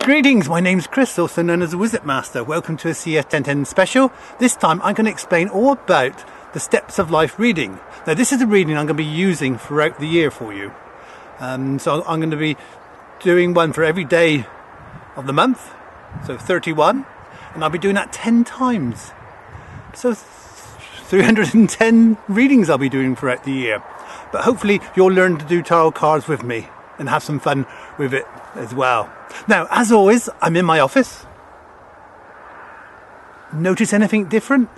Greetings, my name's Chris, also known as the Wisitmaster. Welcome to a CF 1010 special. This time I'm going to explain all about the Steps of Life reading. Now this is a reading I'm going to be using throughout the year for you. So I'm going to be doing one for every day of the month, so 31, and I'll be doing that 10 times. So 310 readings I'll be doing throughout the year. But hopefully you'll learn to do tarot cards with me and have some fun with it as well. Now, as always, I'm in my office. Notice anything different?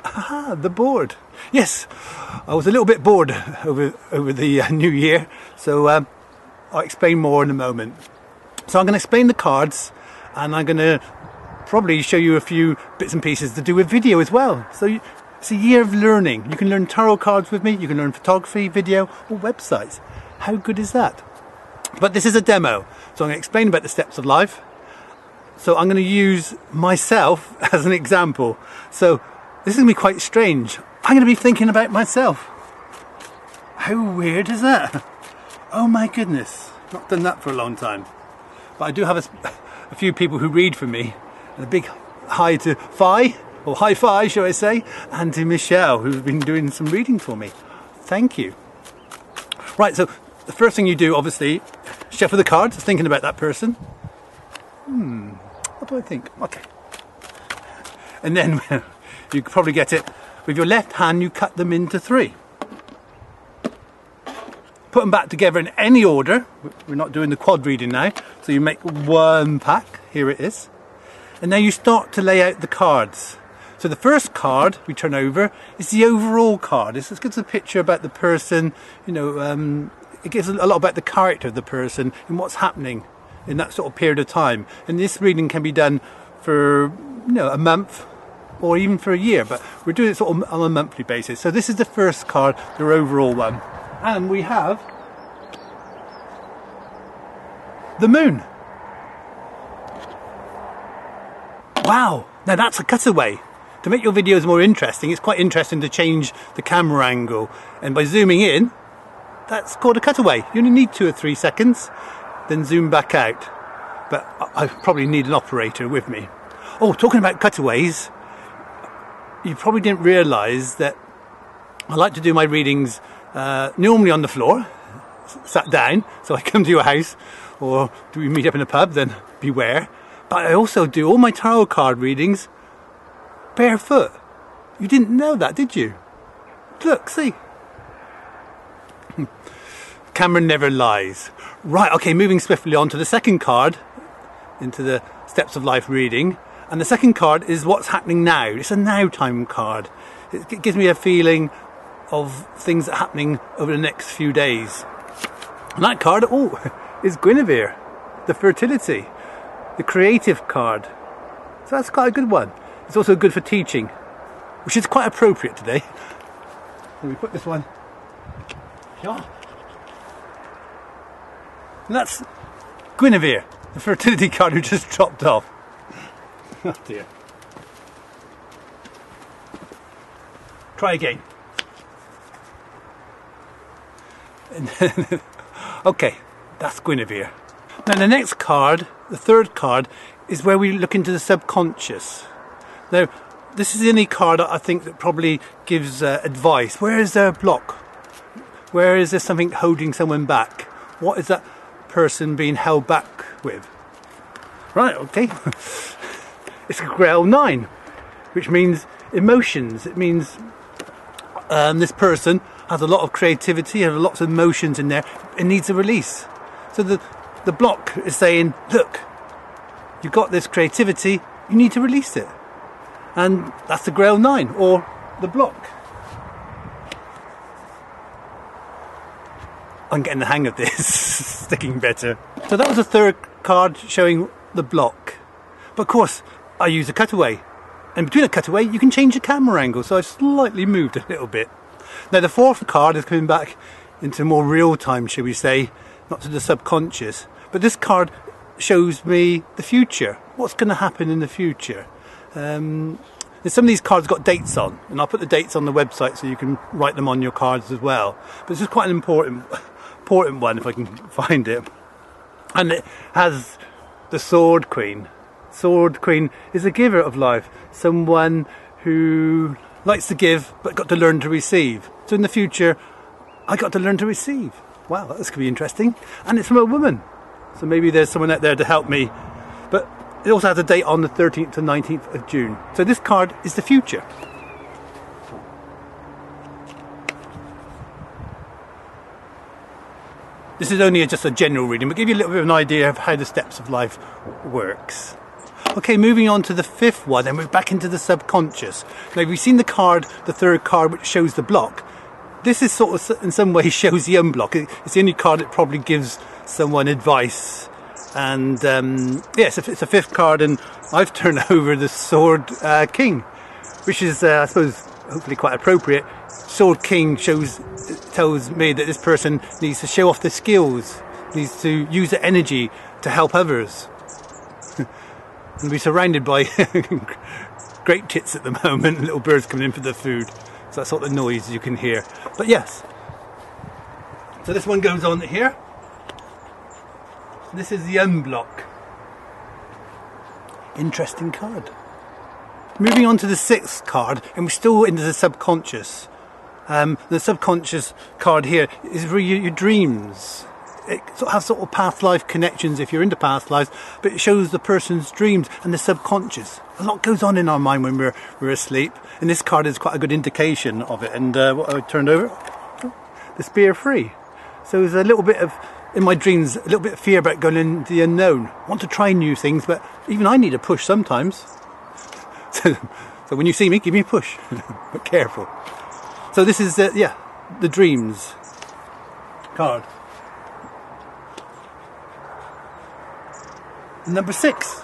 Aha, the board. Yes, I was a little bit bored over the new year, so I'll explain more in a moment. So I'm going to explain the cards, and I'm going to probably show you a few bits and pieces to do with video as well. So it's a year of learning. You can learn tarot cards with me, you can learn photography, video, or websites. How good is that? But this is a demo, so I'm going to explain about the steps of life. So I'm going to use myself as an example. So this is going to be quite strange. I'm going to be thinking about myself. How weird is that? Oh my goodness, not done that for a long time. But I do have a few people who read for me, and a big hi to Fi, or high five shall I say, and to Michelle, who's been doing some reading for me. Thank you. Right, so the first thing you do, obviously, shuffle the cards, thinking about that person. What do I think? Okay. And then you can probably get it. With your left hand, you cut them into 3. Put them back together in any order. We're not doing the quad reading now. So you make one pack. Here it is. And now you start to lay out the cards. So the first card we turn over is the overall card. This gives a picture about the person, you know, it gives a lot about the character of the person and what's happening in that sort of period of time. And this reading can be done for, you know, a month or even for a year, but we're doing it sort of on a monthly basis. So this is the first card, the overall one. And we have the moon. Wow, now that's a cutaway. To make your videos more interesting, it's quite interesting to change the camera angle. And by zooming in, that's called a cutaway. You only need 2 or 3 seconds, then zoom back out. But I probably need an operator with me. Oh, talking about cutaways, you probably didn't realise that I like to do my readings normally on the floor, sat down. So I come to your house, or do we meet up in a pub, then beware. But I also do all my tarot card readings barefoot. You didn't know that, did you? Look, see. Camera never lies. Right, okay, moving swiftly on to the second card, into the Steps of Life reading. And the second card is what's happening now. It's a now time card. It gives me a feeling of things that are happening over the next few days. And that card, oh, is Guinevere, the fertility, the creative card. So that's quite a good one. It's also good for teaching, which is quite appropriate today. So we put this one. Yeah. And that's Guinevere, the fertility card who just dropped off. Oh dear. Try again. Okay, that's Guinevere. Now the next card, the third card, is where we look into the subconscious. Now, this is the only card I think that probably gives advice. Where is there a block? Where is there something holding someone back? What is that person being held back with? Right, okay. It's a Grail 9, which means emotions. It means this person has a lot of creativity, has lots of emotions in there. It needs a release. So the block is saying, look, you've got this creativity, you need to release it. And that's the Grail 9, or the block. I'm getting the hang of this, sticking better. So that was the third card showing the block. But of course, I use a cutaway. And between a cutaway, you can change the camera angle, so I've slightly moved a little bit. Now the fourth card is coming back into more real time, shall we say, not to the subconscious. But this card shows me the future. What's going to happen in the future? Some of these cards got dates on, and I'll put the dates on the website so you can write them on your cards as well. But this is quite an important one if I can find it. And it has the Sword Queen. Sword Queen is a giver of life, someone who likes to give but got to learn to receive. So in the future, I got to learn to receive. Wow, this could be interesting. And it's from a woman. So maybe there's someone out there to help me. But it also has a date on the 13th to 19th of June. So this card is the future. This is only just a general reading, but give you a little bit of an idea of how the steps of life works. Okay, moving on to the fifth one, and we're back into the subconscious. Now, we've seen the card, the third card, which shows the block. This is sort of, in some ways, shows the unblock. It's the only card that probably gives someone advice. And, yes, it's a fifth card, and I've turned over the Sword King, which is, I suppose, hopefully quite appropriate. Sword King tells me that this person needs to show off their skills, needs to use their energy to help others. And we're surrounded by great tits at the moment, little birds coming in for the food. So that's sort of noise you can hear. But yes, so this one goes on here. This is the unblock. Interesting card. Moving on to the sixth card, and we're still into the subconscious. The subconscious card here is really your dreams. It has sort of past life connections if you're into past lives, but it shows the person's dreams and the subconscious. A lot goes on in our mind when we're asleep, and this card is quite a good indication of it. And what I turned over, the Spear Free. So there's a little bit of, in my dreams, a little bit of fear about going into the unknown. I want to try new things, but even I need a push sometimes. So when you see me, give me a push, but careful. So this is, the dreams card. Number 6.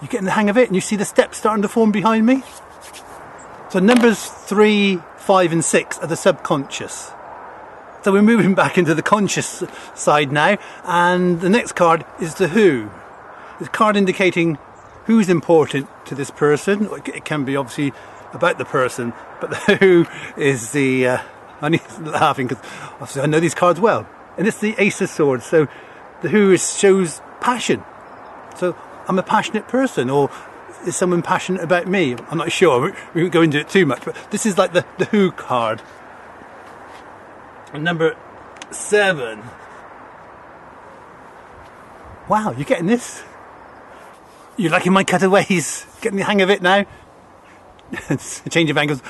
You're getting the hang of it, and you see the steps starting to form behind me. So numbers 3, 5 and 6 are the subconscious. So we're moving back into the conscious side now, and the next card is the Who. It's a card indicating who's important to this person. It can be obviously about the person, but the Who is the... I'm laughing because I know these cards well. And it's the Ace of Swords. So the Who shows passion. So I'm a passionate person, or is someone passionate about me? I'm not sure. We won't go into it too much, but this is like the Who card. And number 7. Wow, you're getting this? You're liking my cutaways? Getting the hang of it now? It's a change of angles.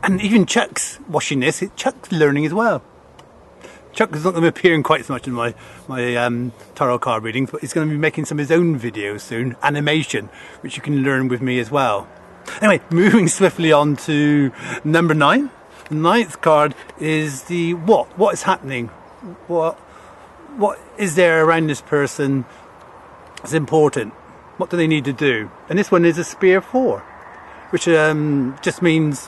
And even Chuck's watching this. Chuck's learning as well. Chuck is not going to be appearing quite so much in my tarot card readings, but he's going to be making some of his own videos soon, animation, which you can learn with me as well. Anyway, moving swiftly on to number 9. The 9th card is the what. What is happening? What is there around this person that's important? What do they need to do? And this one is a Spear 4, which just means...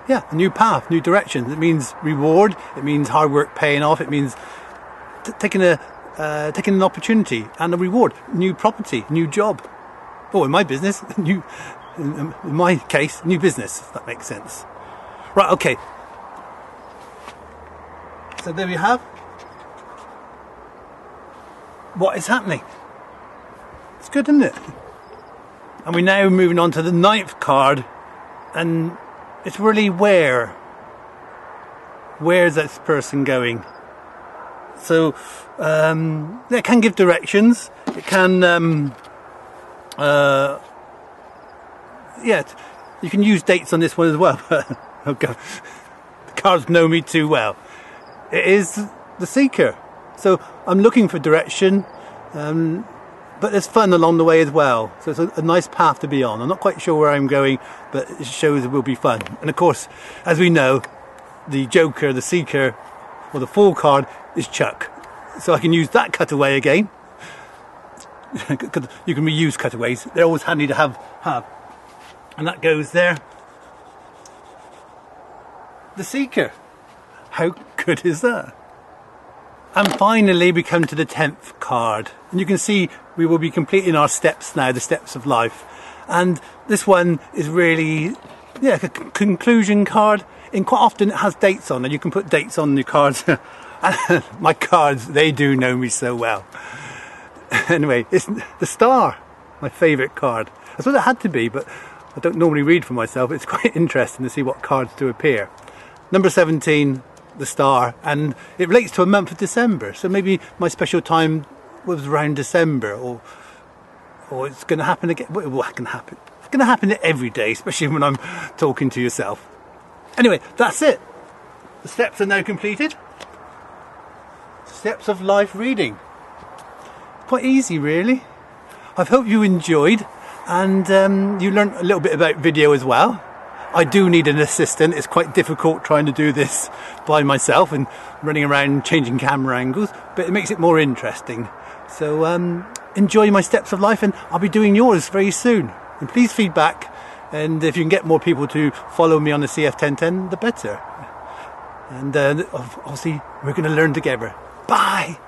yeah, a new path, new direction. It means reward. It means hard work paying off. It means taking an opportunity and a reward. New property, new job. Oh, in my business, in my case, new business. If that makes sense. Right. Okay. So there we have. What is happening? It's good, isn't it? And we're now moving on to the 9th card, and it's really where's this person going? So it can give directions. It can you can use dates on this one as well. Oh God, the cards know me too well. It is the Seeker. So I'm looking for direction, but there's fun along the way as well. So it's a nice path to be on. I'm not quite sure where I'm going, but it shows it will be fun. And of course, as we know, the Joker, the Seeker, or the Fool card is Chuck. So I can use that cutaway again. You can reuse cutaways. They're always handy to have. And that goes there. The Seeker. How good is that? And finally we come to the 10th card. And you can see we will be completing our steps now, the steps of life. And this one is really, a conclusion card. And quite often it has dates on, and you can put dates on your cards. And my cards, they do know me so well. Anyway, it's the star, my favourite card. That's what it had to be, but I don't normally read for myself. It's quite interesting to see what cards do appear. Number 17, the star, and it relates to a month of December. So maybe my special time was around December, or it's going to happen again. Well, it can happen. It's going to happen every day, especially when I'm talking to yourself. Anyway, that's it. The steps are now completed. Steps of life reading. Quite easy, really. I hope you enjoyed, and you learned a little bit about video as well. I do need an assistant. It's quite difficult trying to do this by myself and running around changing camera angles, but it makes it more interesting. So enjoy my steps of life, and I'll be doing yours very soon. And please feedback, and if you can get more people to follow me on the CF1010, the better. And obviously we're going to learn together. Bye!